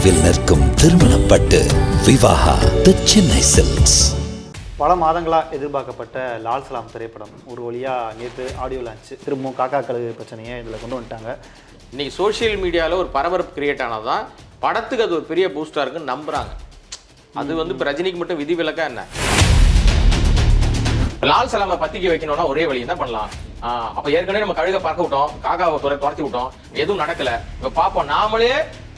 தொலைவில் நிற்கும் திருமணப்பட்டு விவாகா தி சென்னை சில்க்ஸ். பல மாதங்களாக எதிர்பார்க்கப்பட்ட லால் சலாம் திரைப்படம் ஒரு வழியாக நேற்று ஆடியோ லான்ச். திரும்பவும் காக்கா கழுகு பிரச்சனையை இதில் கொண்டு வந்துட்டாங்க. இன்னைக்கு சோஷியல் மீடியாவில் ஒரு பரபரப்பு கிரியேட் ஆனதான் படத்துக்கு அது ஒரு பெரிய பூஸ்டாக இருக்குன்னு நம்புறாங்க. அது இப்போ ரஜினிக்கு மட்டும் விதிவிலக்கா என்ன? லால் சலாமை பத்திரிக்கை வைக்கணும்னா ஒரே வழி என்ன பண்ணலாம்? அப்ப ஏற்கனவே நம்ம கழுக பார்க்க விட்டோம், காக்காவை துரத்தி விட்டோம், எதுவும் நடக்கல. இப்ப பாப்போம், நாமளே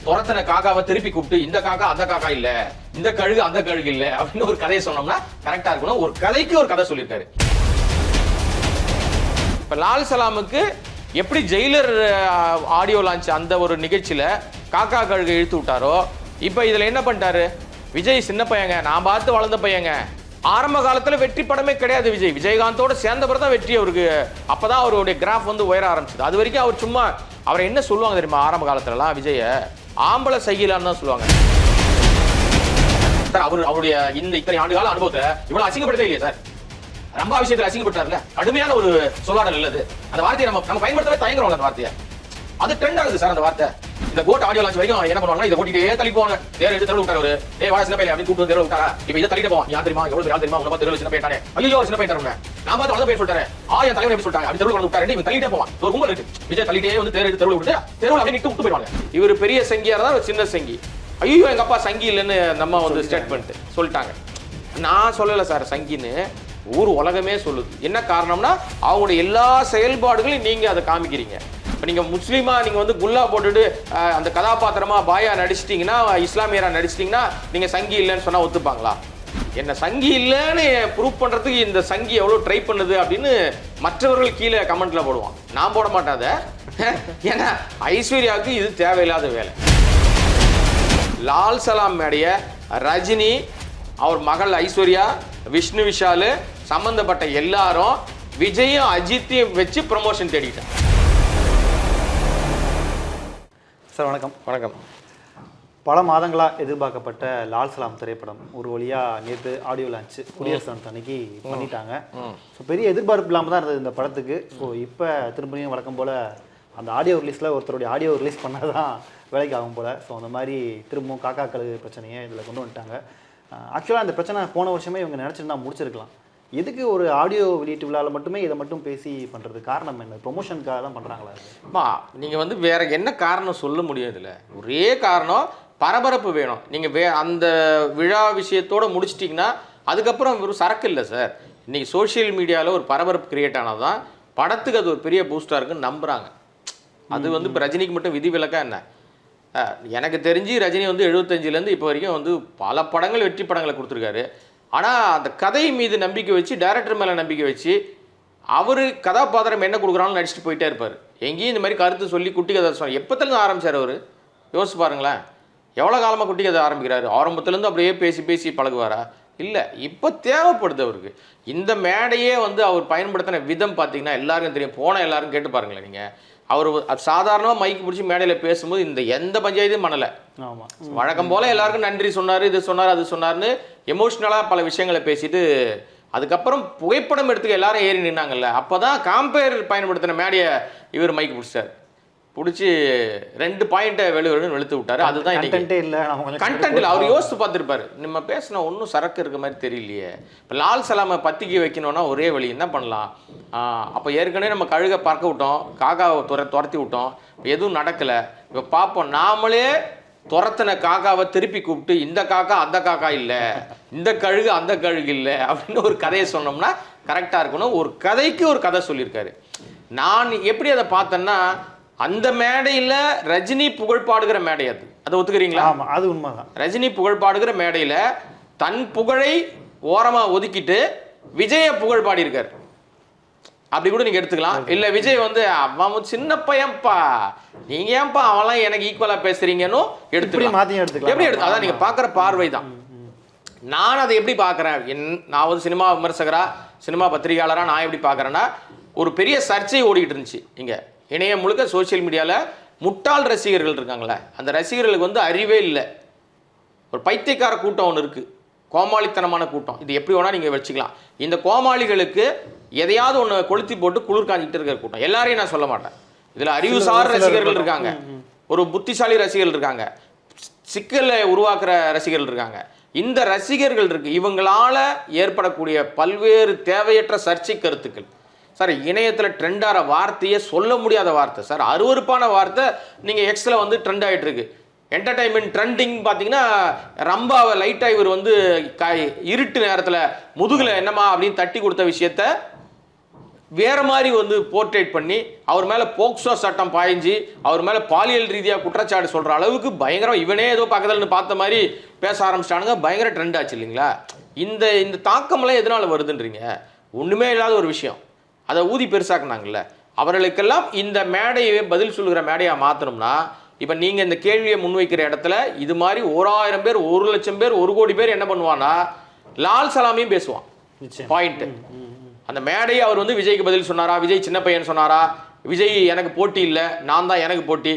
துரத்தின காக்காவை திருப்பி கூப்பிட்டு இந்த காக்கா அந்த காக்கா இல்ல, இந்த கழுகு அந்த கழுகு இல்ல அப்படின்னு ஒரு கதையை சொன்னோம்னா கரெக்டா இருக்கணும். ஒரு கதைக்கு ஒரு கதை சொல்லியிருக்காரு. இப்ப லால் சலாமுக்கு எப்படி ஜெயிலர் ஆடியோ லான்ச் அந்த ஒரு நிகழ்ச்சியில காக்கா கழுகு இழுத்து விட்டாரோ, இப்ப இதுல என்ன பண்ணிட்டாரு? விஜய் சின்ன பையங்க, நான் பார்த்து வளர்ந்த பையங்க. ஆரம்ப காலத்துல வெற்றி படமே கிடையாது. விஜயகாந்தோட சேர்ந்தவர் தான் வெற்றி அவருக்கு. அப்பதான் அவருடைய கிராஃப் உயர ஆரம்பிச்சது. அது வரைக்கும் அவர் சும்மா அவரை என்ன சொல்லுவாங்க தெரியுமா? ஆரம்ப காலத்துலலாம் விஜய ஆம்பளை சைகிலான்னு தான் சொல்லுவாங்க. சார் அவருடைய இத்தனை ஆண்டு கால அனுபவத்தை இவ்வளவு அசிங்கப்படுத்தவே இல்லையே சார். ரொம்ப விஷயத்துல அசிங்கப்பட்டார்ல. கடுமையான ஒரு சொல்லாடல் இல்லது. அந்த வார்த்தையை நம்ம பயன்படுத்தவே தயங்குறோம். அந்த வார்த்தையை அது ட்ரெண்ட் ஆகுது சார். அந்த வார்த்தை இந்த கோட் ஆடியோ லான்ச் வரைக்கும் என்ன பண்ணுவாங்க? இதை ஓட்டிட்டே தள்ளி போவாங்க. தேர் எடுத்து தெருவு விட்டாரு. வாழ சின்ன பையன் அப்படின்னு கூப்பிட்டு தெருவு விட்டாரா? இப்ப இதை தள்ளிட்டு போவான். யார் தெரியுமா? எவ்வளவு யார் தெரியுமா? உங்க தெருவில் சின்ன பையன். ஐயோ சின்ன பையன் தருங்க, நான் பார்த்து வளர்ந்த பையன் சொல்லிட்டாரு. என் தலைவர் எப்படி சொல்லிட்டாங்க? அப்படி தெருவில் விட்டாரு. இவன் தள்ளிட்டே போவான். ஒரு கும்பல் இருக்கு. விஜய் தள்ளிட்டே தேர் எடுத்து தெருவில் விட்டு தெருவில் அப்படியே நிட்டு விட்டு போயிடுவாங்க. இவர் பெரிய சங்கியா இருந்தா சின்ன சங்கி. ஐயோ எங்க அப்பா சங்கி இல்லைன்னு நம்ம ஸ்டேட்மெண்ட் சொல்லிட்டாங்க. நான் சொல்லல சார் சங்கின்னு, ஊர் உலகமே சொல்லுது. என்ன காரணம்னா அவங்களுடைய எல்லா செயல்பாடுகளையும் நீங்க அதை காமிக்கிறீங்க. இப்போ நீங்கள் முஸ்லீமா நீங்கள் குல்லா போட்டுட்டு அந்த கதாபாத்திரமா பாயா நடிச்சிட்டிங்கன்னா, இஸ்லாமியரா நடிச்சிட்டிங்கன்னா நீங்கள் சங்கி இல்லைன்னு சொன்னால் ஒத்துப்பாங்களா? என்ன சங்கி இல்லைன்னு ப்ரூவ் பண்ணுறதுக்கு இந்த சங்கி எவ்வளோ ட்ரை பண்ணுது அப்படின்னு மற்றவர்கள் கீழே கமெண்ட்ல போடுவான். நான் போட மாட்டாத. ஏன்னா ஐஸ்வர்யாவுக்கு இது தேவையில்லாத வேலை. லால் சலாம் மேடைய ரஜினி, அவர் மகள் ஐஸ்வர்யா, விஷ்ணு விஷால் சம்பந்தப்பட்ட எல்லாரும் விஜயும் அஜித்தையும் வச்சு ப்ரமோஷன் தேடிட்டாங்க. சார் வணக்கம். வணக்கம். பல மாதங்களாக எதிர்பார்க்கப்பட்ட லால் சலாம் திரைப்படம் ஒரு வழியாக நேற்று ஆடியோ லான்ச் குடியரசு தினம் அன்னைக்கு பண்ணிட்டாங்க. ஸோ பெரிய எதிர்பார்ப்பு இல்லாமல் தான் இருந்தது இந்த படத்துக்கு. ஸோ இப்போ திரும்பியும் வழக்கம் போல் அந்த ஆடியோ ரிலீஸில் ஒருத்தருடைய ஆடியோ ரிலீஸ் பண்ணால் தான் வேலைக்கு ஆகும் போல். ஸோ அந்த மாதிரி திரும்பவும் காக்கா கழுகு பிரச்சனையை இதில் கொண்டு வந்துட்டாங்க. ஆக்சுவலாக அந்த பிரச்சனை போன வருஷமே இவங்க நினச்சிருந்தா முடிச்சிருக்கலாம். எதுக்கு ஒரு ஆடியோ வெளியீட்டு விழாவில் மட்டுமே இதை மட்டும் பேசி பண்ணுறது? காரணம் என்ன? ப்ரொமோஷனுக்காக தான் பண்ணுறாங்களா? நீங்கள் வேற என்ன காரணம் சொல்ல முடியும்? இதில் ஒரே காரணம், பரபரப்பு வேணும். நீங்கள் அந்த விழா விஷயத்தோடு முடிச்சிட்டிங்கன்னா அதுக்கப்புறம் ஒரு சரக்கு இல்லை சார். இன்றைக்கி சோஷியல் மீடியாவில் ஒரு பரபரப்பு கிரியேட் ஆனதான் படத்துக்கு அது ஒரு பெரிய பூஸ்டாக இருக்குன்னு நம்புகிறாங்க. அது இப்போ ரஜினிக்கு மட்டும் விதிவிலக்கா என்ன? எனக்கு தெரிஞ்சு ரஜினி 75லேருந்து இப்போ வரைக்கும் பல படங்கள் வெற்றி படங்களை கொடுத்துருக்காரு. ஆனால் அந்த கதை மீது நம்பிக்கை வச்சு, டைரக்டர் மேலே நம்பிக்கை வச்சு, அவர் கதாபாத்திரம் என்ன கொடுக்குறாலும் நடிச்சுட்டு போயிட்டே இருப்பார். எங்கேயும் இந்த மாதிரி கருத்து சொல்லி குட்டி கதை சொன்னார். எப்போத்துலேருந்து ஆரம்பித்தார் அவர்? யோசிச்சு பாருங்களேன். எவ்வளோ காலமாக குட்டி கதை ஆரம்பிக்கிறாரு? ஆரம்பத்துலேருந்து அப்படியே பேசி பழகுவாரா? இல்லை, இப்போ தேவைப்படுது அவருக்கு. இந்த மேடையே அவர் பயன்படுத்தின விதம் பார்த்தீங்கன்னா எல்லாருக்கும் தெரியும். போன எல்லாரும் கேட்டு பாருங்களேன். நீங்கள் அவர் சாதாரணமாக மைக்கு பிடிச்சி மேடையில் பேசும்போது இந்த எந்த பஞ்சாயத்தையும் பண்ணலை. ஆமாம், வழக்கம் போல் எல்லாருக்கும் நன்றி சொன்னார், இது சொன்னார், அது சொன்னார்னு எமோஷ்னலாக பல விஷயங்களை பேசிட்டு அதுக்கப்புறம் புகைப்படம் எடுத்துக்க எல்லாரும் ஏறி நின்னாங்கல்ல. அப்போ தான் காம்பேர் பயன்படுத்தின மேடையை இவர் மைக்கு பிடிச்சார். பிடிச்சி 2 பாயிண்ட்டை வெளுத்து விட்டாரு. அதுதான் கண்டென்ட் இல்லை. அவர் யோசித்து பார்த்துருப்பாரு, நம்ம பேசின ஒன்றும் சரக்கு இருக்க மாதிரி தெரியலையே. இப்போ லால் சலாமை பத்திரிக்கை வைக்கணும்னா ஒரே வழி என்ன பண்ணலாம்? அப்போ ஏற்கனவே நம்ம கழுக பார்க்க விட்டோம், காக்காவை துரத்தி விட்டோம், எதுவும் நடக்கலை. இப்போ பார்ப்போம், நாமளே துரத்தின காக்காவை திருப்பி கூப்பிட்டு இந்த காக்கா அந்த காக்கா இல்லை, இந்த கழுகு அந்த கழுகு இல்லை அப்படின்னு ஒரு கதையை சொன்னோம்னா கரெக்டாக இருக்கணும். ஒரு கதைக்கு ஒரு கதை சொல்லியிருக்காரு. நான் எப்படி அதை பார்த்தேன்னா, அந்த மேடையில் ரஜினி புகழ் பாடுகிற மேடை அதை ஒத்துக்கிறீங்களா? ஆமாம், அது உண்மைதான். ரஜினி புகழ் பாடுகிற மேடையில் தன் புகழை ஓரமாக ஒதுக்கிட்டு விஜய புகழ் பாடியிருக்காரு. அப்படி கூட நீங்கள் எடுத்துக்கலாம். இல்லை விஜய் அவன் சின்ன பையன்ப்பா, நீங்கள் ஏன்ப்பா அவன்லாம் எனக்கு ஈக்குவலாக பேசுறீங்கன்னு எடுத்துக்கலாம். எப்படி எடுத்து அதான் நீங்கள் பார்க்குற பார்வை தான். நான் அதை எப்படி பார்க்குறேன்? நான் சினிமா விமர்சகரா, சினிமா பத்திரிகையாளராக நான் எப்படி பார்க்குறேன்னா, ஒரு பெரிய சர்ச்சை ஓடிக்கிட்டு இருந்துச்சு. இங்கே இணையம் முழுக்க சோசியல் மீடியாவில் முட்டாள் ரசிகர்கள் இருக்காங்களே, அந்த ரசிகர்களுக்கு அறிவே இல்லை. ஒரு பைத்தியக்கார கூட்டம் ஒன்று இருக்குது, கோமாளித்தனமான கூட்டம். இது எப்படி வேணால் நீங்கள் வச்சுக்கலாம். இந்த கோமாளிகளுக்கு எதையாவது ஒன்று கொளுத்தி போட்டு குளிர் காஞ்சிக்கிட்டு இருக்கிற கூட்டம். எல்லாரையும் நான் சொல்ல மாட்டேன். இதில் அறிவுசார் ரசிகர்கள் இருக்காங்க, ஒரு புத்திசாலி ரசிகர்கள் இருக்காங்க, சிக்கலை உருவாக்குற ரசிகர்கள் இருக்காங்க. இந்த ரசிகர்கள் இருக்கு, இவங்களால ஏற்படக்கூடிய பல்வேறு தேவையற்ற சர்ச்சை கருத்துக்கள் சார். இணையத்தில் ட்ரெண்ட் ஆகிற வார்த்தையே சொல்ல முடியாத வார்த்தை சார், அருவருப்பான வார்த்தை. நீங்கள் எக்ஸில் வந்து ட்ரெண்ட் ஆகிட்டு இருக்கு. என்டர்டைன்மெண்ட் ட்ரெண்டிங் பார்த்தீங்கன்னா ரம்பாவை லைட்டாக இவர் வந்து இருட்டு நேரத்தில் முதுகில் என்னமா அப்படின்னு தட்டி கொடுத்த விஷயத்த வேற மாதிரி வந்து போர்ட்ரேட் பண்ணி அவர் மேலே போக்சோ சட்டம் பாய்ஞ்சி அவர் மேலே பாலியல் ரீதியாக குற்றச்சாட்டு சொல்கிற அளவுக்கு பயங்கரம், இவனே ஏதோ பக்கத்தில் பார்த்த மாதிரி பேச ஆரம்பிச்சிட்டானுங்க. பயங்கர ட்ரெண்ட் ஆச்சு இல்லைங்களா? இந்த தாக்கமெல்லாம் எதனால் வருதுன்றீங்க? ஒன்றுமே இல்லாத ஒரு விஷயம், அதை ஊதி பெருசாக்குனாங்கல்ல. அவர்களுக்கெல்லாம் இந்த மேடையை பதில் சொல்கிற மேடையாக மாற்றணும்னா, இப்போ நீங்கள் இந்த கேள்வியை முன்வைக்கிற இடத்துல இது மாதிரி 1000 பேர் 1 லட்சம் பேர் 1 கோடி பேர் என்ன பண்ணுவான்னா லால் சலாமையும் பேசுவான். பாயிண்ட்டு அந்த மேடையை அவர் வந்து விஜய்க்கு பதில் சொன்னாரா, விஜய் சின்ன பையன் சொன்னாரா, விஜய் எனக்கு போட்டி இல்லை நான் தான் எனக்கு போட்டி,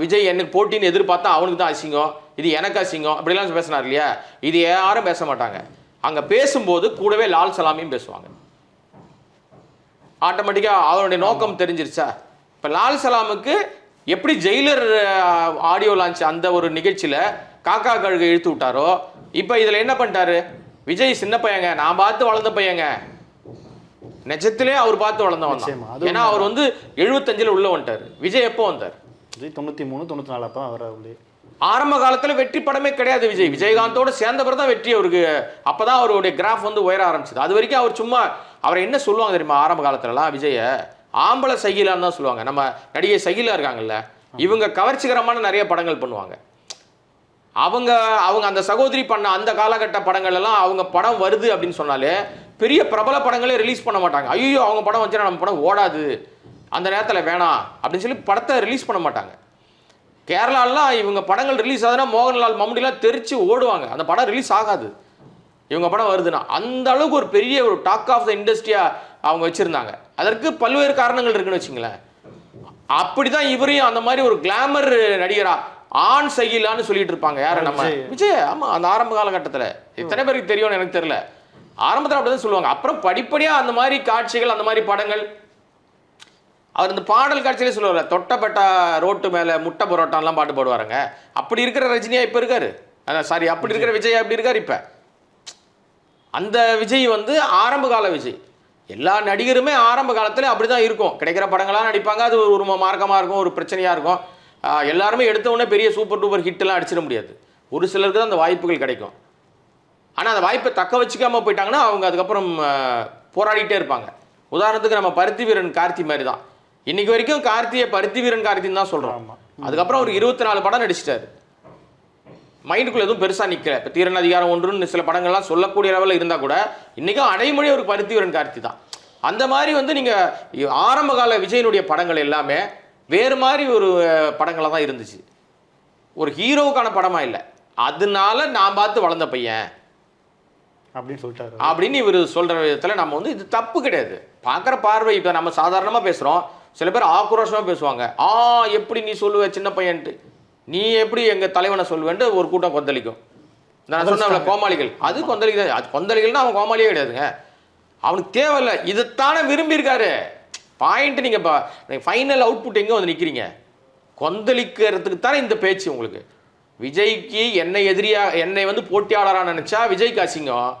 விஜய் எனக்கு போட்டின்னு எதிர்பார்த்தா அவனுக்கு தான் அசிங்கம், இது எனக்கு அசிங்கம், அப்படிலாம் பேசினார் இல்லையா? இது யாரும் பேச மாட்டாங்க. அங்கே பேசும்போது கூடவே லால் சலாமையும் பேசுவாங்க. ஆட்டோமேட்டிக்காக அவருடைய நோக்கம் தெரிஞ்சிருச்சா? இப்போ லால் சலாமுக்கு எப்படி ஜெயிலர் ஆடியோ லான்ச் அந்த ஒரு நிகழ்ச்சியில் காக்கா கழுகு இழுத்து விட்டாரோ, இப்போ இதில் என்ன பண்ணிட்டாரு? விஜய் சின்ன பையங்க, நான் பார்த்து வளர்ந்த பையங்க, நிஜத்திலே அவர் பார்த்து வளர்ந்தவன் தான். ஏன்னா அவர் வந்து 75 உள்ள வந்துட்டார். விஜய் எப்போ வந்தார்? 93 94 அப்போ அவர் ஆரம்ப காலத்தில் வெற்றி படமே கிடையாது. விஜயகாந்தோட சேர்ந்த பிறகு தான் வெற்றி அவருக்கு. அப்போதான் அவருடைய கிராஃப் வந்து உயர ஆரம்பிச்சது. அது வரைக்கும் அவர் சும்மா அவரை என்ன சொல்லுவாங்க தெரியுமா? ஆரம்ப காலத்துலலாம் விஜய ஆம்பளை சகிலான்னு தான் சொல்லுவாங்க. நம்ம நடிகை சகிலா இருக்காங்கல்ல, இவங்க கவர்ச்சிகரமான நிறைய படங்கள் பண்ணுவாங்க. அவங்க அந்த சகோதரி பண்ண அந்த காலகட்ட படங்கள் எல்லாம் அவங்க படம் வருது அப்படின்னு சொன்னாலே பெரிய பிரபல படங்களே ரிலீஸ் பண்ண மாட்டாங்க. ஐயோ அவங்க படம் வச்சுன்னா நம்ம படம் ஓடாது, அந்த நேரத்தில் வேணாம் அப்படின்னு சொல்லி படத்தை ரிலீஸ் பண்ண மாட்டாங்க. கேரளாலாம் இவங்க படங்கள் ரிலீஸ் ஆகுதுன்னா மோகன்லால் மம்முடிலாம் தெரிச்சு ஓடுவாங்க, அந்த படம் ரிலீஸ் ஆகாது இவங்க படம் வருதுன்னா. அந்த அளவுக்கு ஒரு பெரிய ஒரு டாக் ஆஃப் த இண்டஸ்ட்ரியா அவங்க வச்சிருந்தாங்க. அதற்கு பல்வேறு காரணங்கள் இருக்குன்னு வச்சுங்களேன். அப்படிதான் இவரையும் அந்த மாதிரி ஒரு கிளாமர் நடிகரா ஆண் சகிலான்னு சொல்லிட்டு இருப்பாங்க. யாரு? நம்ம விஜய். ஆமா, அந்த ஆரம்ப காலகட்டத்தில் எத்தனை பேருக்கு தெரியும்னு எனக்கு தெரியல. ஆரம்பத்தில் அப்படிதான் சொல்லுவாங்க. அப்புறம் படிப்படியா அந்த மாதிரி காட்சிகள், அந்த மாதிரி படங்கள், அவர் இந்த பாடல் காட்சியிலே சொல்லுவார், தொட்டப்பட்டா ரோட்டு மேல முட்டை பரோட்டான்லாம் பாட்டு போடுவாருங்க. அப்படி இருக்கிற ரஜினியா இப்ப இருக்காரு, சாரி அப்படி இருக்கிற விஜய் அப்படி இருக்காரு இப்ப. அந்த விஜய் வந்து ஆரம்ப கால விஜய். எல்லா நடிகருமே ஆரம்ப காலத்துல அப்படிதான் இருக்கும். கிடைக்கிற படங்களாக நடிப்பாங்க, அது ஒரு மார்க்கமா இருக்கும், ஒரு பிரச்சனையா இருக்கும். எல்லாருமே எடுத்த உடனே பெரிய சூப்பர் டூப்பர் ஹிட்லாம் அடிச்சிட முடியாது. ஒரு சிலருக்கு தான் அந்த வாய்ப்புகள் கிடைக்கும். ஆனால் அந்த வாய்ப்பை தக்க வச்சுக்காம போயிட்டாங்கன்னா அவங்க அதுக்கப்புறம் போராடிட்டே இருப்பாங்க. உதாரணத்துக்கு நம்ம பருத்தி வீரன் கார்த்தி மாதிரி தான். இன்னைக்கு வரைக்கும் கார்த்தியை பருத்தி வீரன் கார்த்தின்னு தான் சொல்கிறோம். அதுக்கப்புறம் ஒரு 24 படம் நடிச்சிட்டாரு. மைண்டுக்குள்ள எதுவும் பெருசாக நிற்கல. இப்போ தீரன் அதிகாரம் 1ன்னு சில படங்கள்லாம் சொல்லக்கூடிய லெவலில் இருந்தால் கூட இன்றைக்கும் அடைமொழி ஒரு பருத்தி வீரன் கார்த்தி தான். அந்த மாதிரி வந்து நீங்கள் ஆரம்ப கால விஜயனுடைய படங்கள் எல்லாமே வேறு மாதிரி ஒரு படங்களாக தான் இருந்துச்சு. ஒரு ஹீரோவுக்கான படமாக இல்லை. அதனால நான் பார்த்து வளர்ந்த பையன் அப்படின்னு சொல்லிட்டாரு அப்படின்னு இவர் சொல்கிற விதத்தில் நம்ம வந்து இது தப்பு கிடையாது. பார்க்குற பார்வை. இப்போ நம்ம சாதாரணமாக பேசுகிறோம், சில பேர் ஆக்ரோஷமாக பேசுவாங்க. எப்படி நீ சொல்லுவ சின்ன பையன்ட்டு, நீ எப்படி எங்கள் தலைவனை சொல்லுவேன்ட்டு ஒரு கூட்டம் கொந்தளிக்கும். நான் சொன்ன கோமாளிகள், அது கொந்தளிக்க, அது கொந்தளிகள்னா அவன் கோமாளியே கிடையாதுங்க. அவனுக்கு தேவையில்லை, இதைத்தானே விரும்பியிருக்காரு. பாயிண்ட். நீங்கள் இப்போ ஃபைனல் அவுட்புட் எங்கே வந்து நிற்கிறீங்க? கொந்தளிக்கிறதுக்கு தானே இந்த பேச்சு உங்களுக்கு. விஜய்க்கு என்னை வந்து போட்டியாளராக நினச்சா விஜய்க்கு அசிங்கம்,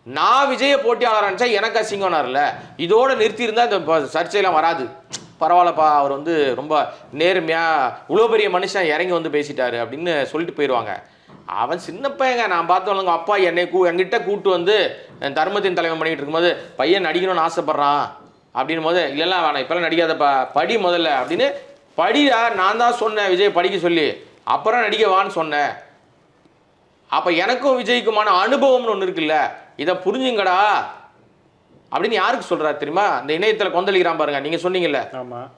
நான் விஜயை போட்டியாளராக நினச்சா எனக்கு அசிங்கம்னார்ல. இதோட நிறுத்தியிருந்தால் இந்த சர்ச்சையெல்லாம் வராது. பரவாயில்லப்பா, அவர் வந்து ரொம்ப நேர்மையாக இவ்வளோ பெரிய மனுஷன் இறங்கி வந்து பேசிட்டாரு அப்படின்னு சொல்லிட்டு போயிடுவாங்க. அவன் சின்ன பையங்க, நான் பார்த்தவங்க அப்பா என்கிட்ட கூட்டு வந்து தர்மத்தின் தலைவன் பண்ணிகிட்டு இருக்கும்போது பையன் நடிக்கணும்னு ஆசைப்பட்றான் அப்படின் போது, இல்லைலாம் வேணாம் இப்போல்லாம் நடிக்காதப்பா, படி முதல்ல அப்படின்னு. படியா, நான் தான் சொன்னேன் விஜய் படிக்க சொல்லி, அப்புறம் நடிக்க வான்னு சொன்னேன். அப்போ எனக்கும் விஜய்க்குமான அனுபவம்னு ஒன்று இருக்குல்ல, இதை புரிஞ்சுங்கடா அப்படின்னு யாருக்கு சொல்றாரு தெரியுமா? இந்த இணையத்தில் கொந்தளிக்கிறான் பாருங்க. நீங்க சொன்னீங்கல்ல,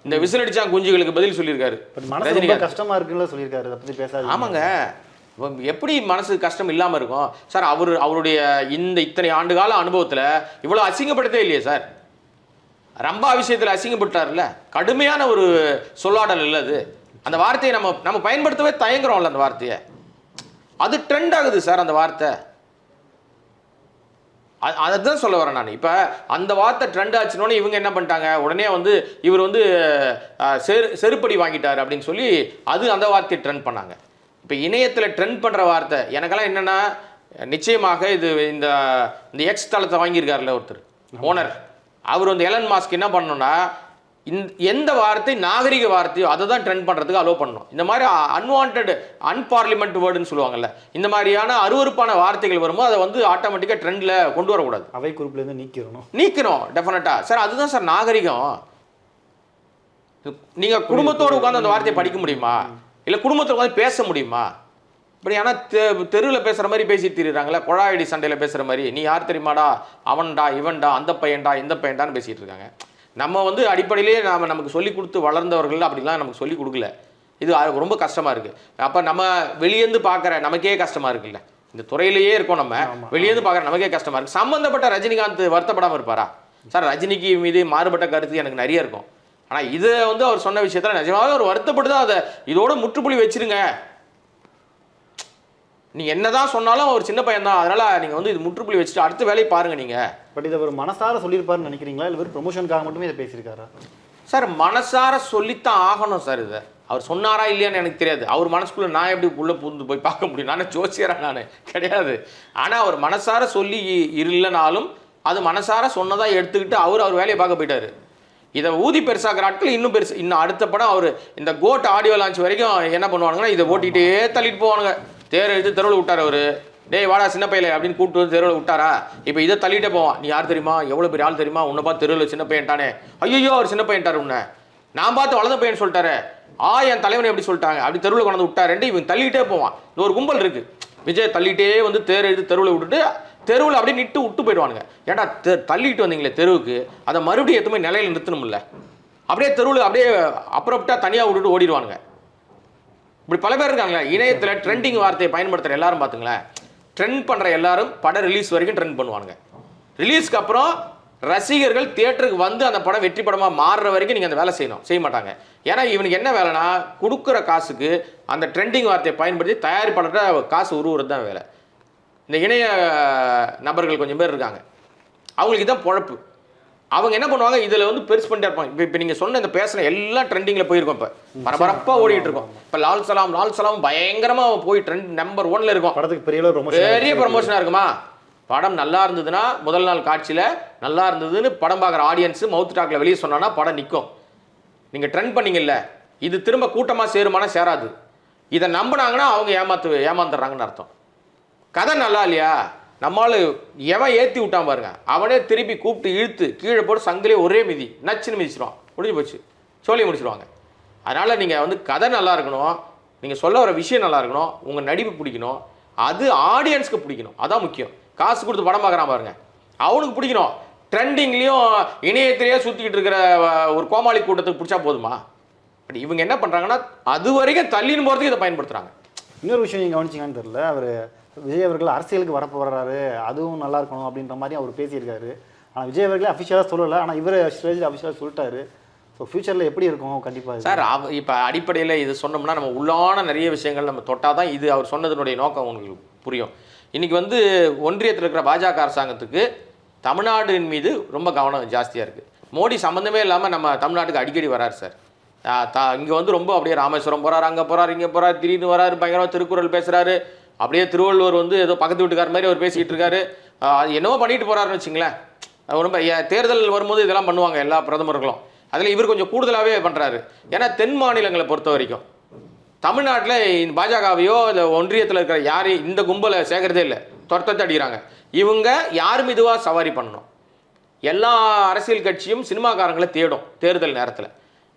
இந்த விசில் அடிச்சான் குஞ்சுகளுக்கு பதில் சொல்லியிருக்காரு. கஷ்டமா இருக்குன்னு சொல்லியிருக்காரு. அதை பத்தி பேசாதீங்க. ஆமாங்க, எப்படி மனசு கஷ்டம் இல்லாமல் இருக்கும் சார்? அவருடைய இத்தனை ஆண்டு கால அனுபவத்தில் இவ்வளோ அசிங்கப்படுத்தே இல்லையே சார். ரம்பா விஷயத்தில் அசிங்கப்பட்டார்ல, கடுமையான ஒரு சொல்லாடல் இல்லை அது. அந்த வார்த்தையை நம்ம பயன்படுத்தவே தயங்குறோம்ல. அந்த வார்த்தையை அது ட்ரெண்ட் ஆகுது சார். அந்த வார்த்தை அதுதான் சொல்ல வரேன் நான். இப்போ அந்த வார்த்தை ட்ரெண்ட் ஆச்சுனோன்னு இவங்க என்ன பண்ணிட்டாங்க, உடனே வந்து இவர் வந்து செருப்படி வாங்கிட்டார் அப்படின்னு சொல்லி அந்த வார்த்தையை ட்ரெண்ட் பண்ணாங்க. இப்போ இணையத்தில் ட்ரெண்ட் பண்ணுற வார்த்தை எனக்கெல்லாம் என்னென்னா, நிச்சயமாக இது இந்த எக்ஸ் தளத்தை வாங்கியிருக்காருல்ல ஒருத்தர் ஓனர், அவர் வந்து எலன் மாஸ்க் என்ன பண்ணணும்னா, எந்த வார்த்தை நாகரிக வார்த்தையோ அதை தான் ட்ரெண்ட் பண்ணுறதுக்கு அலோவ் பண்ணணும். இந்த மாதிரி அன்வான்ட் அன்பார்லிமெண்ட் வேர்டுன்னு சொல்லுவாங்கல்ல, இந்த மாதிரியான அருவருப்பான வார்த்தைகள் வரும்போது அதை வந்து ஆட்டோமேட்டிக்காக ட்ரெண்டில் கொண்டு வரக்கூடாது. அவை குறிப்பிலேருந்து நீக்கணும் டெஃபினட்டாக சார். அதுதான் சார் நாகரிகம். நீங்கள் குடும்பத்தோடு உட்காந்து அந்த வார்த்தையை படிக்க முடியுமா? இல்லை குடும்பத்தில் உட்காந்து பேச முடியுமா? இப்படி ஆனால் தெருவில் பேசுகிற மாதிரி பேசி திரிறாங்களே, குழாயடி சண்டையில் பேசுகிற மாதிரி, நீ யார் தெரியுமாடா, அவன்டா இவன்டா அந்த பையன்டா இந்த பையன்டான்னு பேசிகிட்டு இருக்காங்க. நம்ம வந்து அடிப்படையிலேயே நமக்கு சொல்லி கொடுத்து வளர்ந்தவர்கள் அப்படிலாம் நமக்கு சொல்லி கொடுக்கல. இது ரொம்ப கஷ்டமாக இருக்குது. அப்போ நம்ம வெளியேந்து பார்க்குற நமக்கே கஷ்டமாக இருக்குல்ல, இந்த துறையிலேயே இருக்கோம், நம்ம வெளியேந்து பார்க்குற நமக்கே கஷ்டமாக இருக்குது. சம்மந்தப்பட்ட ரஜினிகாந்த் வருத்தப்படாமல் இருப்பாரா சார்? ரஜினிக்கு மீது மாறுபட்ட கருத்து எனக்கு நிறைய இருக்கும். ஆனால் இதை வந்து அவர் சொன்ன விஷயத்தில் நிஜமாவே அவர் வருத்தப்பட்டு தான் அதை இதோட முற்றுப்புள்ளி வச்சிருங்க. நீங்கள் என்னதான் சொன்னாலும் ஒரு சின்ன பையன் தான், அதனால நீங்கள் வந்து இது முற்றுப்புள்ளி வச்சுட்டு அடுத்த வேலையை பாருங்க நீங்கள். பட் இதை ஒரு மனசார சொல்லியிருப்பாருன்னு நினைக்கிறீங்களா, இல்லை வெறும் ப்ரொமோஷனுக்காக மட்டுமே இதை பேசியிருக்காரா? சார் மனசார சொல்லித்தான் ஆகணும் சார். இதை அவர் சொன்னாரா இல்லையான்னு எனக்கு தெரியாது. அவர் மனசுக்குள்ளே நான் எப்படி உள்ளே புகுந்து போய் பார்க்க முடியும்? நான் ஜோசியரா? நான் கிடையாது. ஆனால் அவர் மனசார சொல்லி இல்லைனாலும் அது மனசார சொன்னதாக எடுத்துக்கிட்டு அவர் வேலையை பார்க்க போயிட்டாரு. இதை ஊதி பெருசாகிற ஆட்கள் இன்னும் பெருசு. இன்னும் அடுத்த படம் அவர் இந்த கோட் ஆடியோ லான்ச் வரைக்கும் என்ன பண்ணுவானுங்கன்னா, இதை ஓட்டிகிட்டே தள்ளிட்டு போவானுங்க. தேர் எடுத்து தெருவில் விட்டார் அவர். டேய் வாடா சின்ன பையல அப்படின்னு கூப்பிட்டு வந்து தெருவில் விட்டாரா? இப்போ இதை தள்ளிட்டே போவான். நீ யார் தெரியுமா, எவ்வளோ பெரிய ஆள் தெரியுமா, உன்னை பார்த்து தெருவில் சின்ன பையன்ட்டானே, ஐயோ அவர் சின்ன பையன்ட்டார், உன்னை நான் பார்த்து வளர்ந்த பையன் சொல்லிட்டாரு, என் தலைவனை எப்படி சொல்லிட்டாங்க, அப்படி தெருவில் கொண்டு விட்டாருன்ட்டு இவன் தள்ளிட்டே போவான். இது ஒரு கும்பல் இருக்குது. விஜய் தள்ளிட்டே வந்து தேர் எடுத்து தெருவில் விட்டுட்டு தெருவில் அப்படியே நிட்டு விட்டு போயிடுவானுங்க. ஏன்டா தள்ளிட்டு வந்தீங்களே தெருவுக்கு, அதை மறுபடியும் எத்தனை நிலையில் நிறுத்தணும்ல, அப்படியே தெருவில் அப்படியே அப்புறப்பட்டா தனியாக விட்டுட்டு ஓடிடுவானுங்க. இப்படி பல பேர் இருக்காங்களே. இணையத்தில் ட்ரெண்டிங் வார்த்தையை பயன்படுத்துகிற எல்லாரும் பார்த்துங்களேன், ட்ரெண்ட் பண்ணுற எல்லாரும் படம் ரிலீஸ் வரைக்கும் ட்ரெண்ட் பண்ணுவானுங்க. ரிலீஸ்க்கு அப்புறம் ரசிகர்கள் தியேட்டருக்கு வந்து அந்த படம் வெற்றி படமாக மாறுற வரைக்கும் நீங்கள் அந்த வேலை செய்ய மாட்டாங்க. ஏன்னா இவனுக்கு என்ன வேலைனா, கொடுக்குற காசுக்கு அந்த ட்ரெண்டிங் வார்த்தையை பயன்படுத்தி தயாரிப்பாளர்கிட்ட காசு உருவுறது தான் வேலை. இந்த இணைய நபர்கள் கொஞ்சம் பேர் இருக்காங்க, அவங்களுக்கு இதான் பொழப்பு. அவங்க என்ன பண்ணுவாங்க, இதில் வந்து பெருசு பண்ணிட்டே இருப்பாங்க. இப்போ நீங்கள் சொன்ன இந்த பேசுகிற எல்லாம் ட்ரெண்டிங்கில் போயிருக்கோம். இப்போ பரபரப்பாக ஓடிட்டு இருக்கோம். இப்போ லால் சலாம் பயங்கரமாக போய் ட்ரெண்ட் நம்பர் 1ல் இருக்கும். படத்துக்கு பெரிய ப்ரமோஷனாக இருக்குமா? படம் நல்லா இருந்ததுன்னா முதல் நாள் காட்சியில் நல்லா இருந்ததுன்னு படம் பார்க்குற ஆடியன்ஸு மவுத் டாக்கில் வெளியே சொன்னான்னா படம் நிற்கும். நீங்கள் ட்ரெண்ட் பண்ணிங்கல்ல, இது திரும்ப கூட்டமாக சேருமானா சேராது. இதை நம்பினாங்கன்னா அவங்க ஏமாந்துடுறாங்கன்னு அர்த்தம். கதை நல்லா இல்லையா, நம்மளால எவன் ஏற்றி விட்டான் பாருங்க, அவனே திருப்பி கூப்பிட்டு இழுத்து கீழே போட்டு சங்கிலே ஒரே மிதி நச்சுன்னு மிதிச்சிடுவான். முடிஞ்சு போச்சு, சோழியை முடிச்சிடுவாங்க. அதனால் நீங்கள் வந்து கதை நல்லா இருக்கணும், நீங்கள் சொல்ல வர விஷயம் நல்லா இருக்கணும், உங்கள் நடிப்பு பிடிக்கணும், அது ஆடியன்ஸ்க்கு பிடிக்கணும். அதான் முக்கியம். காசு கொடுத்து படம் பார்க்குறான் பாருங்க, அவனுக்கு பிடிக்கணும். ட்ரெண்டிங்லேயும் இணையத்திலேயே சுற்றிக்கிட்டு இருக்கிற ஒரு கோமாளி கூட்டத்துக்கு பிடிச்சா போதுமா? பட் இவங்க என்ன பண்ணுறாங்கன்னா, அது வரைக்கும் தள்ளின்னு போகிறதுக்கு இதை பயன்படுத்துகிறாங்க. இன்னொரு விஷயம் நீங்கள் கவனிச்சிங்கன்னு தெரியல, அவர் விஜய் அவர்கள் அரசியலுக்கு வரப்போகிறாரு, அதுவும் நல்லா இருக்கணும் அப்படின்ற மாதிரி அவர் பேசியிருக்காரு. ஆனால் விஜய் அவர்களே அஃபிஷியலாக சொல்லலை, ஆனால் இவர் ஸ்டேஜில் அஃபிஷியலாக சொல்லிட்டாரு. ஸோ ஃபியூச்சரில் எப்படி இருக்கும் கண்டிப்பாக சார்? இப்போ அடிப்படையில் இது சொன்னோம்னா நம்ம உள்ளான நிறைய விஷயங்கள் நம்ம தொட்டால் தான் இது அவர் சொன்னதனுடைய நோக்கம் உங்களுக்கு புரியும். இன்றைக்கி வந்து ஒன்றியத்தில் இருக்கிற பாஜக அரசாங்கத்துக்கு தமிழ்நாட்டின் மீது ரொம்ப கவனம் ஜாஸ்தியாக இருக்குது. மோடி சம்மந்தமே இல்லாமல் நம்ம தமிழ்நாட்டுக்கு அடிக்கடி வராரு சார். இங்கே வந்து ரொம்ப அப்படியே ராமேஸ்வரம் போகிறார், அங்கே போகிறார், இங்கே போகிறார், திடீர்னு வராரு, பயங்கரமாக திருக்குறள் பேசுகிறாரு. அப்படியே திருவள்ளுவர் வந்து ஏதோ பக்கத்து வீட்டுக்கார மாதிரி அவர் பேசிக்கிட்டு இருக்காரு. அது என்னவோ பண்ணிட்டு போகிறாருன்னு வச்சுங்களேன். ரொம்ப தேர்தல் வரும்போது இதெல்லாம் பண்ணுவாங்க எல்லா பிரதமர்களும். அதில் இவர் கொஞ்சம் கூடுதலாகவே பண்ணுறாரு. ஏன்னா தென் மாநிலங்களை பொறுத்த வரைக்கும் தமிழ்நாட்டில் பாஜகவையோ இல்லை ஒன்றியத்தில் இருக்கிற யாரையும் இந்த கும்பலை சேர்க்கறதே இல்லை, துரத்தத்தை அடிக்கிறாங்க. இவங்க யார் மீதுவாக சவாரி பண்ணணும். எல்லா அரசியல் கட்சியும் சினிமாக்காரங்களை தேடும் தேர்தல் நேரத்தில்.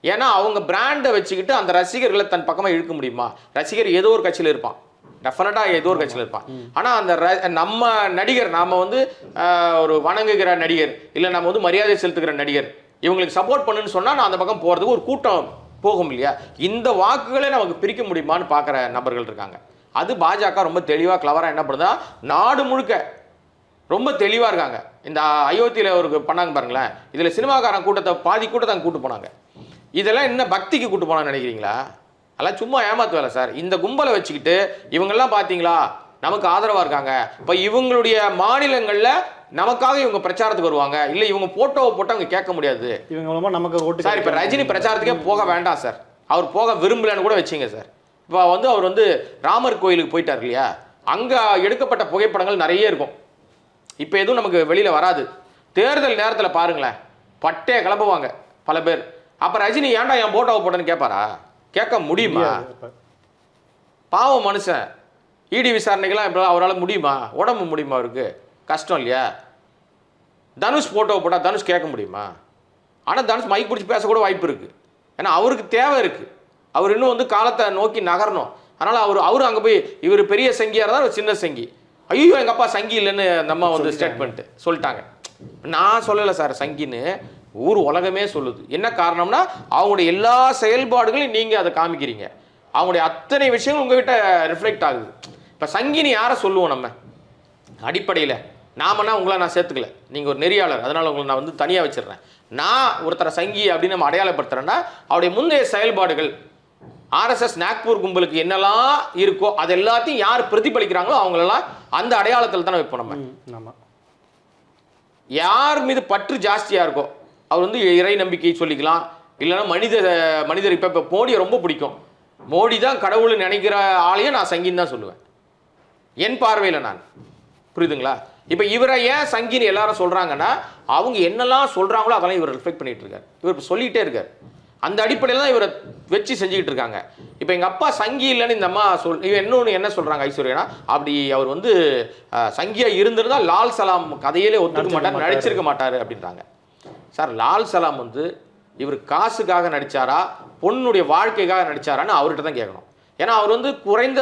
ஏன்னா அவங்க பிராண்டை வச்சுக்கிட்டு அந்த ரசிகர்களை தன் பக்கமாக இழுக்க முடியுமா? ரசிகர் ஏதோ ஒரு கட்சியில் இருப்பான், டெஃபினட்டாக ஏதோ ஒரு கட்சியில் இருப்பான். ஆனால் அந்த நம்ம நடிகர், நாம் வந்து ஒரு வணங்குகிற நடிகர், இல்லை நம்ம வந்து மரியாதை செலுத்துகிற நடிகர், இவங்களுக்கு சப்போர்ட் பண்ணுன்னு சொன்னால் நான் அந்த பக்கம் போகிறதுக்கு ஒரு கூட்டம் போகும் இல்லையா? இந்த வாக்குகளே நமக்கு பிரிக்க முடியுமான்னு பார்க்குற நபர்கள் இருக்காங்க. அது பாஜக ரொம்ப தெளிவாக கிளவராக என்ன பண்ணுதா, நாடு முழுக்க ரொம்ப தெளிவாக இருக்காங்க. இந்த அயோத்தியில் ஒரு பண்ணாங்க பாருங்களேன், இதில் சினிமாக்காரன் கூட்டத்தை பாதி கூட்டத்தை அங்கே கூட்டு போனாங்க. இதெல்லாம் என்ன பக்திக்கு கூட்டு போனான்னு நினைக்கிறீங்களா? அதெல்லாம் சும்மா ஏமாத்து வேலை சார். இந்த கும்பலை வச்சுக்கிட்டு இவங்கெல்லாம் பார்த்தீங்களா நமக்கு ஆதரவாக இருக்காங்க. இப்போ இவங்களுடைய மாநிலங்களில் நமக்காக இவங்க பிரச்சாரத்துக்கு வருவாங்க, இல்லை இவங்க போட்டோவை போட்டு அவங்க கேட்க முடியாது. இவங்க மூலமாக நமக்கு ஓட்டு சார். இப்போ ரஜினி பிரச்சாரத்துக்கே போக வேண்டாம் சார், அவர் போக விரும்பலன்னு கூட வச்சிங்க சார். இப்போ வந்து அவர் வந்து ராமர் கோயிலுக்கு போயிட்டார் இல்லையா, அங்கே எடுக்கப்பட்ட புகைப்படங்கள் நிறைய இருக்கும். இப்போ எதுவும் நமக்கு வெளியில் வராது. தேர்தல் நேரத்தில் பாருங்களேன், பட்டே கிளம்புவாங்க பல பேர். அப்போ ரஜினி ஏன்டா என் போட்டோவை போட்டேன்னு கேட்பாரா? கேட்க முடியுமா? பாவம் மனுஷன். இடி விசாரணைகள்லாம் இப்போ அவரால் முடியுமா? உடம்பு முடியுமா? அவருக்கு கஷ்டம் இல்லையா? தனுஷ் போட்டோவை போட்டால் தனுஷ் கேட்க முடியுமா? ஆனால் தனுஷ் மைக் பிடிச்சி பேசக்கூட வாய்ப்பு இருக்குது. ஏன்னா அவருக்கு தேவை இருக்குது. அவர் இன்னும் வந்து காலத்தை நோக்கி நகரணும். அதனால் அவரும் அங்கே போய் இவர் பெரிய சங்கியாக இருந்தால் ஒரு சின்ன சங்கி. ஐயோ எங்கள் அப்பா சங்கி இல்லைன்னு நம்ம வந்து ஸ்டேட்மெண்ட்டு சொல்லிட்டாங்க. நான் சொல்லலை சார் சங்கின்னு, ஊர் உலகமே சொல்லுது. என்ன காரணம்னா அவங்களுடைய எல்லா செயல்பாடுகளையும் நீங்கள் அதை காமிக்கிறீங்க. அவங்களுடைய அத்தனை விஷயங்கள் உங்ககிட்ட ரிஃப்ளெக்ட் ஆகுது. இப்போ சங்கின்னு யாரை சொல்லுவோம் நம்ம அடிப்படையில்? நாமன்னா உங்களை நான் சேர்த்துக்கல, நீங்கள் ஒரு நெறியாளர், அதனால் உங்களை நான் வந்து தனியாக வச்சிடுறேன். நான் ஒருத்தரை சங்கி அப்படின்னு நம்ம அடையாளப்படுத்துகிறேன்னா அவருடைய முந்தைய செயல்பாடுகள், ஆர்எஸ்எஸ் நாக்பூர் கும்பலுக்கு என்னெல்லாம் இருக்கோ அது எல்லாத்தையும் யார் பிரதிபலிக்கிறாங்களோ அவங்களெல்லாம் அந்த அடையாளத்தில் தானே வைப்போம் நம்ம. யார் மீது பற்று ஜாஸ்தியாக இருக்கோ அவர் வந்து இறை நம்பிக்கை சொல்லிக்கலாம். இல்லைன்னா மனிதர் இப்போ மோடியை ரொம்ப பிடிக்கும், மோடி தான் கடவுள்னு நினைக்கிற ஆளையும் நான் சங்கின்னு தான் சொல்லுவேன் என் பார்வையில் நான். புரியுதுங்களா? இப்போ இவரை ஏன் சங்கின்னு எல்லாரும் சொல்கிறாங்கன்னா அவங்க என்னெல்லாம் சொல்கிறாங்களோ அதெல்லாம் இவர் ரிஃப்ளெக்ட் பண்ணிகிட்டு இருக்கார். இவர் சொல்லிகிட்டே இருக்கார். அந்த அடிப்படையில் தான் இவரை வச்சு செஞ்சுக்கிட்டு இருக்காங்க. இப்போ எங்கள் அப்பா சங்கி இல்லைன்னு இந்த அம்மா இன்னொன்று என்ன சொல்கிறாங்க ஐஸ்வர்யனா, அப்படி அவர் வந்து சங்கியாக இருந்திருந்தால் லால் சலாம் கதையிலே ஒத்துக்க மாட்டார், நடிச்சிருக்க மாட்டார் அப்படின்றாங்க. சார் லால் சலாம் வந்து இவர் காசுக்காக நடித்தாரா பொண்ணுடைய வாழ்க்கைக்காக நடித்தாரான்னு அவர்கிட்ட தான் கேட்கணும். ஏன்னா அவர் வந்து குறைந்த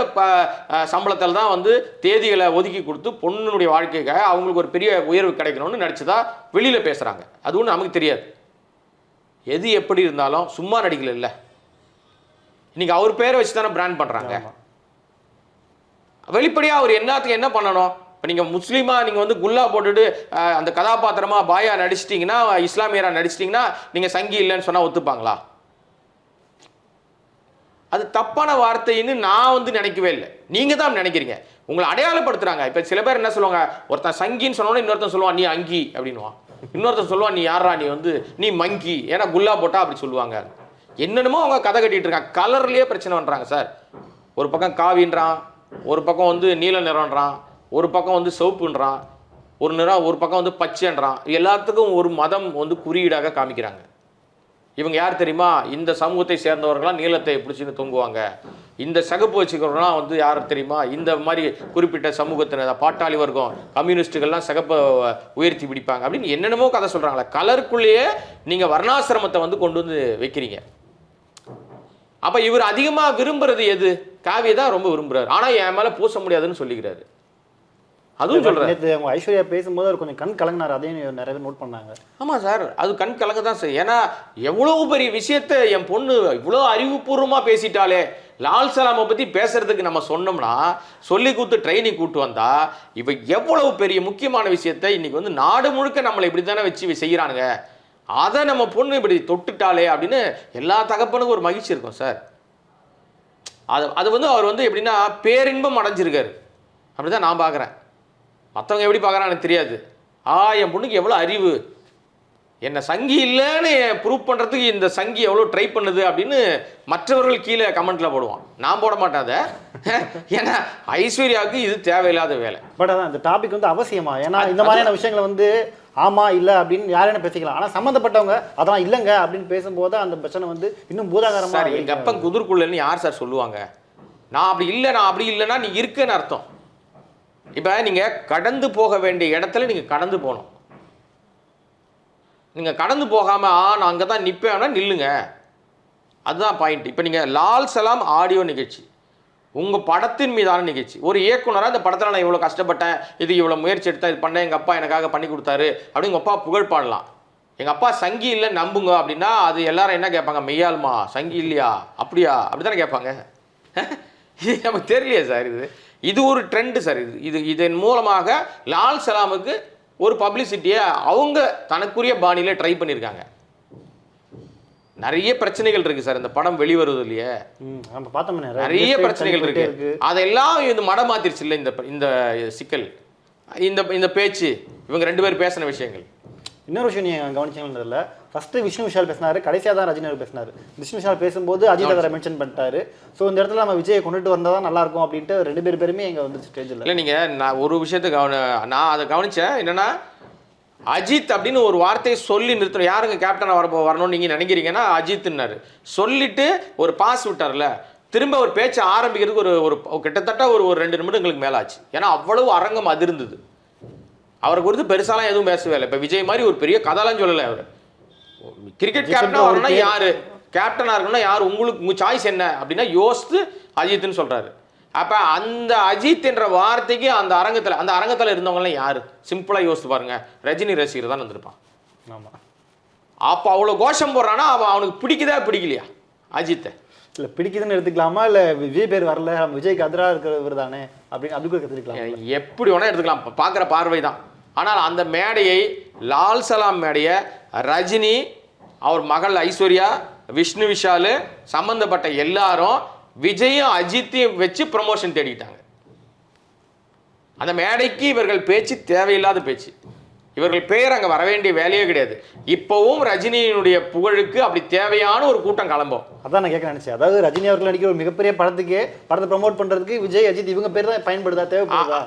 சம்பளத்தில் தான் வந்து தேதிகளை ஒதுக்கி கொடுத்து பொண்ணுடைய வாழ்க்கைக்காக அவங்களுக்கு ஒரு பெரிய உயர்வு கிடைக்கணும்னு நடிச்சதா வெளியில் பேசுகிறாங்க. அது ஒன்று நமக்கு தெரியாது. எது எப்படி இருந்தாலும் சும்மா நடிக்கல இல்லை, இன்னைக்கு அவர் பேரை வச்சு தானே பிராண்ட் பண்ணுறாங்க. வெளிப்படையாக அவர் எல்லாத்துக்கும் என்ன பண்ணணும்? இப்போ நீங்கள் முஸ்லீமாக நீங்கள் வந்து குல்லா போட்டுட்டு அந்த கதாபாத்திரமாக பாயா நடிச்சிட்டிங்கன்னா, இஸ்லாமியராக நடிச்சிட்டிங்கன்னா நீங்கள் சங்கி இல்லைன்னு சொன்னால் ஒத்துப்பாங்களா? அது தப்பான வார்த்தைன்னு நான் வந்து நினைக்கவே இல்லை. நீங்கள் தான் நினைக்கிறீங்க. உங்களை அடையாளப்படுத்துகிறாங்க. இப்போ சில பேர் என்ன சொல்லுவாங்க, ஒருத்தன் சங்கின்னு சொன்னோன்னே இன்னொருத்தன் சொல்லுவான் நீ அங்கி அப்படின்வான், இன்னொருத்தன் சொல்லுவான் நீ யாரா நீ வந்து நீ மங்கி, ஏன்னா குல்லா போட்டா அப்படி சொல்லுவாங்க. என்னென்னமோ அவங்க கதை கட்டிட்டு இருக்காங்க. கலர்லேயே பிரச்சனை பண்ணுறாங்க சார். ஒரு பக்கம் காவின்றான், ஒரு பக்கம் வந்து நீல நிறம்ன்றான், ஒரு பக்கம் வந்து சிவப்புன்றான், ஒரு பக்கம் வந்து பச்சைன்றான். எல்லாத்துக்கும் ஒரு மதம் வந்து குறியீடாக காமிக்கிறாங்க. இவங்க யார் தெரியுமா? இந்த சமூகத்தை சேர்ந்தவர்களாம் நீளத்தை பிடிச்சின்னு தொங்குவாங்க. இந்த சகப்பு வச்சுக்கிறவங்களாம் வந்து யார் தெரியுமா? இந்த மாதிரி குறிப்பிட்ட சமூகத்தினர், பாட்டாளி வர்க்கம், கம்யூனிஸ்ட்டுகள்லாம் சகப்பை உயர்த்தி பிடிப்பாங்க அப்படின்னு என்னென்னமோ கதை சொல்கிறாங்களே. கலருக்குள்ளேயே நீங்கள் வர்ணாசிரமத்தை வந்து கொண்டு வந்து வைக்கிறீங்க. அப்போ இவர் அதிகமாக விரும்புறது எது? காவியை தான் ரொம்ப விரும்புகிறார். ஆனால் என் மேலே பூச முடியாதுன்னு சொல்லிக்கிறாரு. அதுவும் சொல்கிறேன். நேற்று அவங்க ஐஸ்வர்யா பேசும்போது அவர் கொஞ்சம் கண் கலங்கினார். அதையும் நிறைய பேர் நோட் பண்ணாங்க. ஆமாம் சார், அது கண் கலங்க தான் சார். ஏன்னா எவ்வளோ பெரிய விஷயத்தை என் பொண்ணு இவ்வளோ அறிவுபூர்வமாக பேசிட்டாலே, லால் சலாமை பற்றி பேசுறதுக்கு நம்ம சொன்னோம்னா சொல்லி கொடுத்து ட்ரைனிங் கூட்டு வந்தா இப்போ எவ்வளவு பெரிய முக்கியமான விஷயத்தை இன்னைக்கு வந்து நாடு முழுக்க நம்மளை இப்படி தானே வச்சு செய்கிறானுங்க. அதை நம்ம பொண்ணு இப்படி தொட்டுட்டாலே அப்படின்னு எல்லா தகப்பனுக்கும் ஒரு மகிழ்ச்சி இருக்கும் சார். அது வந்து அவர் வந்து எப்படின்னா பேரின்பம் அடைஞ்சிருக்காரு. அப்படி தான் நான் பார்க்குறேன். மற்றவங்க எப்படி பார்க்குறான்னு எனக்கு தெரியாது. என் பொண்ணுக்கு எவ்வளோ அறிவு, என்னை சங்கி இல்லைன்னு ப்ரூவ் பண்ணுறதுக்கு இந்த சங்கி எவ்வளோ ட்ரை பண்ணுது அப்படின்னு மற்றவர்கள் கீழே கமெண்ட்டில் போடுவான். நான் போட மாட்டேன் அதை. ஏன்னா ஐஸ்வர்யாவுக்கு இது தேவையில்லாத வேலை. பட் அதான் இந்த டாபிக் வந்து அவசியமா? ஏன்னா இந்த மாதிரியான விஷயங்களை வந்து ஆமா இல்லை அப்படின்னு யாரும் பேசிக்கலாம். ஆனால் சம்மந்தப்பட்டவங்க அதெல்லாம் இல்லைங்க அப்படின்னு பேசும்போது அந்த பிரச்சனை வந்து இன்னும் பூதாகரமாக. சார் எங்கள் அப்பன் குதிர்க்குள்ளன்னு யார் சார் சொல்லுவாங்க? நான் அப்படி இல்லைன்னா நீ இருக்குன்னு அர்த்தம். இப்போ நீங்கள் கடந்து போக வேண்டிய இடத்துல நீங்கள் கடந்து போகணும். நீங்கள் கடந்து போகாமல் நான் அங்கே தான் நிற்பேன்னா நில்லுங்க. அதுதான் பாயிண்ட். இப்போ நீங்கள் லால் சலாம் ஆடியோ நிகழ்ச்சி உங்கள் படத்தின் மீதான நிகழ்ச்சி. ஒரு இயக்குனராக இந்த படத்தில் நான் இவ்வளோ கஷ்டப்பட்டேன், இது இவ்வளோ முயற்சி எடுத்தேன், இது பண்ணேன், எங்கள் அப்பா எனக்காக பண்ணி கொடுத்தாரு அப்படின்னு உங்கள் அப்பா புகழ் பாடலாம். எங்கள் அப்பா சங்கி இல்லை நம்புங்க அப்படின்னா அது எல்லாரும் என்ன கேட்பாங்க? மெய்யாலுமா சங்கி இல்லையா அப்படியா அப்படி தானே கேட்பாங்க. இது நமக்கு தெரியலையே சார். இது ஒரு ட்ரெண்டு சார். இதன் மூலமாக லால் சலாமுக்கு ஒரு பப்ளிசிட்டியை அவங்க தனக்குரிய பாணியில் ட்ரை பண்ணியிருக்காங்க. நிறைய பிரச்சனைகள் இருக்கு சார் இந்த படம் வெளிவருவது இல்லையே. நிறைய பிரச்சனைகள் இருக்கு. அதெல்லாம் இது மடம் மாத்திருச்சு இல்லை இந்த சிக்கல், இந்த பேச்சு, இவங்க ரெண்டு பேர் பேசின விஷயங்கள். இன்னொரு விஷயம் நீங்கள் கவனிச்சிங்கன்றதில்ல, ஃபஸ்ட்டு விஷ்ணு விஷால் பேசினாரு, கடைசியாக தான் ரஜினி அவர் பேசினார். விஷ்ணு விஷால் பேசும்போது அஜித் அவரை மென்ஷன் பண்ணிட்டாரு. ஸோ இந்த இடத்துல நம்ம விஜயை கொண்டுட்டு வந்தால் தான் நல்லாயிருக்கும் அப்படின்ட்டு 2 பேருமே இங்கே வந்து ஸ்டேஜில். இல்லை நீங்கள் நான் ஒரு விஷயத்தை நான் அதை கவனித்தேன். என்னென்னா அஜித் அப்படின்னு ஒரு வார்த்தையை சொல்லி நிறுத்தணும். யாருங்க கேப்டனாக வரணும்னு நீங்கள் நினைக்கிறீங்கன்னா அஜித்னாரு சொல்லிட்டு ஒரு பாஸ் விட்டார்ல, திரும்ப ஒரு பேச்சை ஆரம்பிக்கிறதுக்கு ஒரு கிட்டத்தட்ட ஒரு 2 நிமிடங்களுக்கு மேலே ஆச்சு. ஏன்னா அவ்வளவு அரங்கம் அதிர்ந்தது. அவரை குறித்து பெருசாலாம் எதுவும் பேசவே இல்லை. இப்போ விஜய் மாதிரி ஒரு பெரிய கதாலாம் சொல்லலை. அவர் கிரிக்கெட் கேப்டனாக வரணும்னா யாரு, கேப்டனாக இருக்கணும்னா யார், உங்களுக்கு உங்கள் சாய்ஸ் என்ன அப்படின்னா யோசித்து அஜித்னு சொல்கிறாரு. அப்போ அந்த அஜித் என்ற வார்த்தைக்கு அந்த அரங்கத்தில் இருந்தவங்களாம் யார், சிம்பிளாக யோசித்து பாருங்க, ரஜினி ரசிகர் தான் வந்திருப்பான். ஆமாம். அப்போ அவ்வளோ கோஷம் போடுறான்னா அவனுக்கு பிடிக்குதா பிடிக்கலையா அஜித்தை? இல்லை பிடிக்குதுன்னு எடுத்துக்கலாமா, இல்லை விஜய் பேர் வரல விஜய்க்கு எதிராக இருக்கிறவர் தானே அப்படின்னு அப்படி கூட எடுத்துக்கலாம். எப்படி வேணால் எடுத்துக்கலாம், பார்க்குற பார்வை தான். ஆனால் அந்த மேடையை, லால் சலாம் மேடையை ரஜினி, அவர் மகள் ஐஸ்வர்யா, விஷ்ணு விஷால் சம்பந்தப்பட்ட எல்லாரும் விஜயும் அஜித்தையும் வச்சு ப்ரமோஷன் தேடிட்டாங்க. அந்த மேடைக்கு இவர்கள் பேச்சு தேவையில்லாத பேச்சு. இவர்கள் பேர் அங்கே வர வேண்டிய வேலையே கிடையாது. இப்போவும் ரஜினியினுடைய புகழுக்கு அப்படி தேவையான ஒரு கூட்டம் கிளம்பும். அதான் நான் கேட்க நினைச்சேன். அதாவது ரஜினி அவர்கள் நடிக்கிற ஒரு மிகப்பெரிய படத்தை ப்ரமோட் பண்ணுறதுக்கு விஜய் அஜித் இவங்க பேர் தான் பயன்படுதா, தேவைப்படுதா?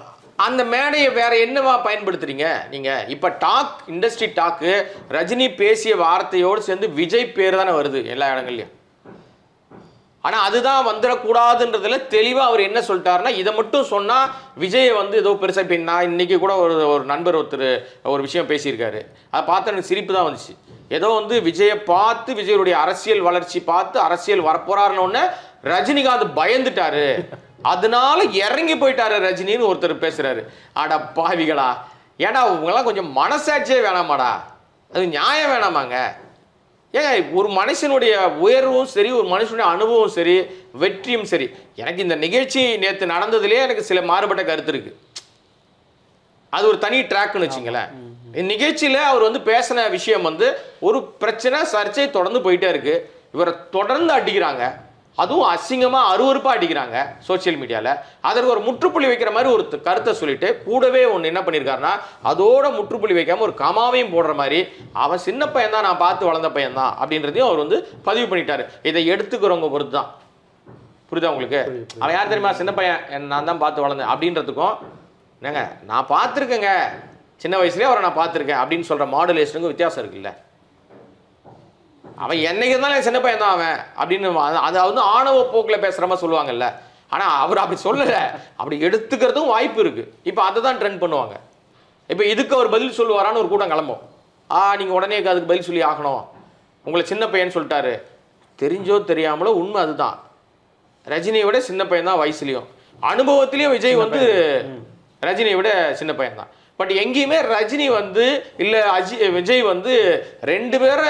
அந்த மேடையை வேற என்னவா பயன்படுத்துறீங்க நீங்க? இப்ப டாக், இண்டஸ்ட்ரி டாக்கு ரஜினி பேசிய வார்த்தையோடு சேர்ந்து விஜய் பேர் தானே வருது எல்லா இடங்கள்லயும். ஆனா அதுதான் வந்துடக்கூடாதுன்றதுல தெளிவா அவர் என்ன சொல்லிட்டாருன்னா, இதை மட்டும் சொன்னா விஜயை வந்து ஏதோ பெருசா. இப்போ நான் இன்னைக்கு கூட ஒரு நண்பர் ஒருத்தர் ஒரு விஷயம் பேசியிருக்காரு, அதை பார்த்து எனக்கு சிரிப்பு தான் வந்துச்சு. ஏதோ வந்து விஜயை பார்த்து, விஜயருடைய அரசியல் வளர்ச்சி பார்த்து அரசியல் வரப்போறாருன்னு ரஜினிகாந்த் பயந்துட்டாரு, அதனால இறங்கி போயிட்டாரு ரஜினின்னு ஒருத்தர் பேசுறாரு. அட பாவிகளா, ஏடா உங்களாம் கொஞ்சம் மனசாட்சியே வேணாமாடா, அது நியாயம் வேணாமாங்க? ஏங்க ஒரு மனுஷனுடைய உயர்வும் சரி, ஒரு மனுஷனுடைய அனுபவம் சரி, வெற்றியும் சரி. எனக்கு இந்த நிகழ்ச்சி நேற்று நடந்ததுலேயே எனக்கு சில மாறுபட்ட கருத்து இருக்கு. அது ஒரு தனி ட்ராக்னு வச்சுங்களேன். நிகழ்ச்சியில் அவர் வந்து பேசின விஷயம் வந்து ஒரு பிரச்சனை, சர்ச்சை தொடர்ந்து போயிட்டே இருக்கு. இவரை தொடர்ந்து அடிக்கிறாங்க, அதுவும் அசிங்கமாக அருவருப்பாக அடிக்கிறாங்க சோசியல் மீடியாவில். அதற்கு ஒரு முற்றுப்புள்ளி வைக்கிற மாதிரி ஒரு கருத்தை சொல்லிட்டு கூடவே ஒன்று என்ன பண்ணியிருக்காருன்னா, அதோட முற்றுப்புள்ளி வைக்காமல் ஒரு கமாவையும் போடுற மாதிரி, அவன் சின்ன பையன் தான், நான் பார்த்து வளர்ந்த பையன் தான் அப்படின்றதையும் அவர் வந்து பதிவு பண்ணிட்டாரு. இதை எடுத்துக்கிறவங்க பொறுத்து தான். புரியுதா உங்களுக்கு? அவன் யார் தெரியுமா, சின்ன பையன், நான் தான் பார்த்து வளர்ந்தேன் அப்படின்றதுக்கும், என்னங்க நான் பார்த்துருக்கேங்க சின்ன வயசுலேயே அவரை நான் பார்த்துருக்கேன் அப்படின்னு சொல்கிற மாடுலேஷனுக்கு வித்தியாசம் இருக்குல்ல. அவன் என்னைக்கு இருந்தாலும் சின்ன பையன் தான் அவன் அப்படின்னு அதை வந்து ஆணவ போக்கில் பேசுகிற மாதிரி சொல்லுவாங்கல்ல. ஆனால் அவர் அப்படி சொல்லலை, அப்படி எடுத்துக்கிறதும் வாய்ப்பு இருக்குது. இப்போ அதை தான் ட்ரெண்ட் பண்ணுவாங்க. இப்போ இதுக்கு அவர் பதில் சொல்லுவாரான்னு ஒரு கூட்டம் கிளம்பும். நீங்கள் உடனே அதுக்கு பதில் சொல்லி ஆகணும், உங்களை சின்ன பையன் சொல்லிட்டாரு. தெரிஞ்சோ தெரியாமலோ உண்மை அதுதான். ரஜினியை விட சின்ன பையன் தான் வயசுலையும், அனுபவத்திலையும் விஜய் வந்து ரஜினியை விட சின்ன பையன் தான். பட் எங்கேயுமே ரஜினி வந்து இல்லை விஜய் வந்து 2 பேரை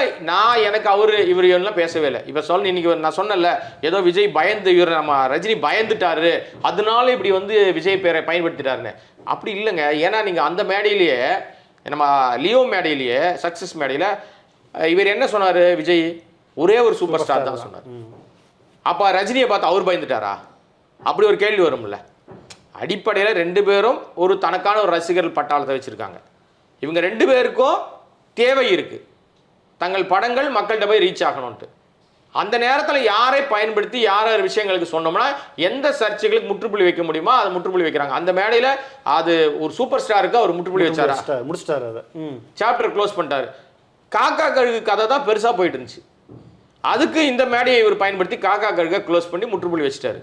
எனக்கு இவர் எல்லாம் பேசவே இல்லை. இப்போ இன்னைக்கு நான் சொன்னல, ஏதோ விஜய் பயந்து, இவர் நம்ம ரஜினி பயந்துட்டாரு அதனால இப்படி வந்து விஜய் பேரை பயன்படுத்திட்டாருன்னு. அப்படி இல்லைங்க. ஏன்னா நீங்கள் அந்த மேடையிலேயே, நம்ம லியோ மேடையிலேயே, சக்ஸஸ் மேடையில் இவர் என்ன சொன்னார், விஜய் ஒரே ஒரு சூப்பர் ஸ்டார் தான் சொன்னார். அப்போ ரஜினியை பார்த்து அவர் பயந்துட்டாரா? அப்படி ஒரு கேள்வி வரும்ல. அடிப்படையில் 2 பேரும் ஒரு தனக்கான ஒரு ரசிகர்கள் பட்டாளத்தை வச்சுருக்காங்க. இவங்க 2 பேருக்கும் தேவை இருக்குது, தங்கள் படங்கள் மக்கள்கிட்ட போய் ரீச் ஆகணும்ட்டு. அந்த நேரத்தில் யாரை பயன்படுத்தி யார் விஷயங்களுக்கு சொன்னோம்னா எந்த சர்ச்சைகளுக்கு முற்றுப்புள்ளி வைக்க முடியுமோ அதை முற்றுப்புள்ளி வைக்கிறாங்க. அந்த மேடையில் அது ஒரு சூப்பர் ஸ்டாருக்கு அவர் முற்றுப்புள்ளி வச்சாரா? முடிச்சிட்டாரு, அதை சாப்டர் க்ளோஸ் பண்ணிட்டாரு. காக்கா கழுகு கதை தான் பெருசாக போயிட்டு இருந்துச்சு. அதுக்கு இந்த மேடையை இவர் பயன்படுத்தி காக்கா கழுகை க்ளோஸ் பண்ணி முற்றுப்புள்ளி வச்சுட்டாரு.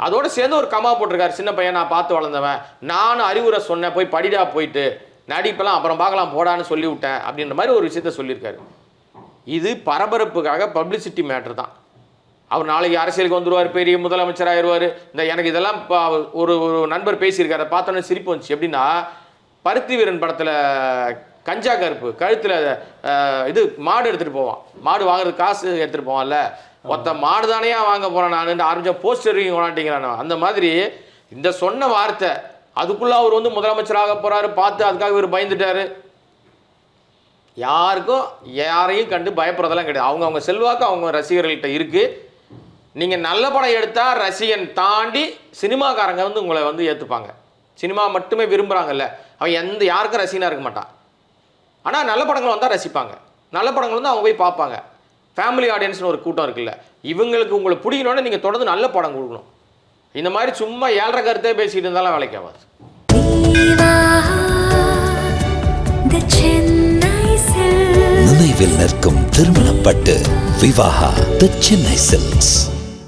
அதோடு சேர்ந்து ஒரு கமா போட்டிருக்காரு, சின்ன பையன் நான் பார்த்து வளர்ந்தவன், நானும் அறிவுரை சொன்னேன், போய் படிடா, போயிட்டு நடிப்பெல்லாம் அப்புறம் பார்க்கலாம் போடான்னு சொல்லி விட்டேன் அப்படின்ற மாதிரி ஒரு விஷயத்த சொல்லியிருக்காரு. இது பரபரப்புக்காக பப்ளிசிட்டி மேட்ரு தான். அவர் நாளைக்கு அரசியலுக்கு வந்துடுவார், பெரிய முதலமைச்சராகிடுவார். இந்த எனக்கு இதெல்லாம் ஒரு நண்பர் பேசியிருக்காரு, பார்த்தோன்னே சிரிப்பு வந்துச்சு. எப்படின்னா, பருத்தி வீரன் படத்தில் கஞ்சா கருப்பு கழுத்தில் இது மாடு எடுத்துகிட்டு போவான், மாடு வாங்குறதுக்கு காசு எடுத்துகிட்டு போவான்ல, ஒருத்த மாடு தானே வாங்க போகிறேன் நான் ஆரம்பிச்ச போஸ்டர் கொண்டாட்டிங்கிறான். அந்த மாதிரி இந்த சொன்ன வார்த்தை அதுக்குள்ளே அவர் வந்து முதலமைச்சராக போகிறாரு, பார்த்து அதுக்காக இவர் பயந்துட்டார். யாருக்கும் யாரையும் கண்டு பயப்படுறதெல்லாம் கிடையாது. அவங்க செல்வாக்கு அவங்க ரசிகர்கள்ட்ட இருக்குது. நீங்கள் நல்ல படம் எடுத்தால் ரசிகன் தாண்டி சினிமாக்காரங்க வந்து உங்களை வந்து ஏற்றுப்பாங்க. சினிமா மட்டுமே விரும்புகிறாங்கல்ல, அவன் யாருக்கும் ரசிகனாக இருக்க மாட்டான். ஆனால் நல்ல படங்கள் வந்தால் ரசிப்பாங்க, நல்ல படங்கள் வந்து அவங்க போய் பார்ப்பாங்க. ஃபேமிலி ஆடியன்ஸ்னு ஒரு கூட்டம் இருக்குல்ல, இவங்களுக்கு உங்களை பிடிக்கணும்னு நீங்கள் தொடர்ந்து நல்ல படம் கொடுக்கணும். இந்த மாதிரி சும்மா ஏழரை கருத்தே பேசிட்டு இருந்தாலும் வேலைக்கு ஆகாது. நினைவில் நிற்கும் திருமணப்பட்டு விவாகா தி சென்னை சில்க்ஸ்.